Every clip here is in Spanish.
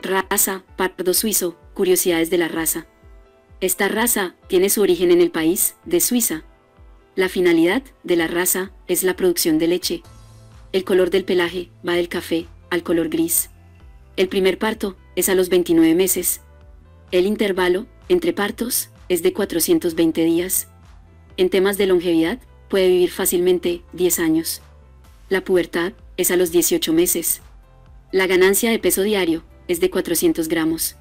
Raza, pardo suizo, curiosidades de la raza. Esta raza tiene su origen en el país de Suiza. La finalidad de la raza es la producción de leche. El color del pelaje va del café al color gris. El primer parto es a los 29 meses. El intervalo entre partos es de 420 días. En temas de longevidad, puede vivir fácilmente 10 años. La pubertad es a los 18 meses. La ganancia de peso diario es de 400 gramos.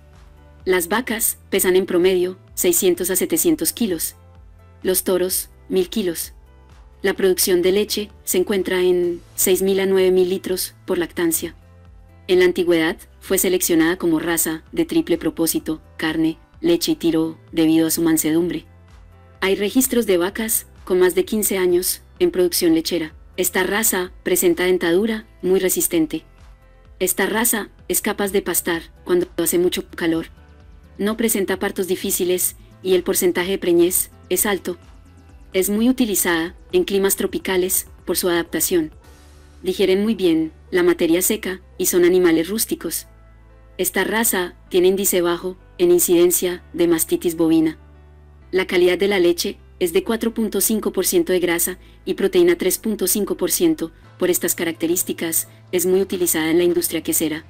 Las vacas pesan en promedio 600 a 700 kilos. Los toros, 1000 kilos. La producción de leche se encuentra en 6.000 a 9.000 litros por lactancia. En la antigüedad, fue seleccionada como raza de triple propósito, carne, leche y tiro, debido a su mansedumbre. Hay registros de vacas con más de 15 años en producción lechera. Esta raza presenta dentadura muy resistente. Esta raza es capaz de pastar cuando hace mucho calor. No presenta partos difíciles y el porcentaje de preñez es alto. Es muy utilizada en climas tropicales por su adaptación. Digieren muy bien la materia seca y son animales rústicos. Esta raza tiene índice bajo en incidencia de mastitis bovina. La calidad de la leche es de 4.5% de grasa y proteína 3.5%. Por estas características, es muy utilizada en la industria quesera.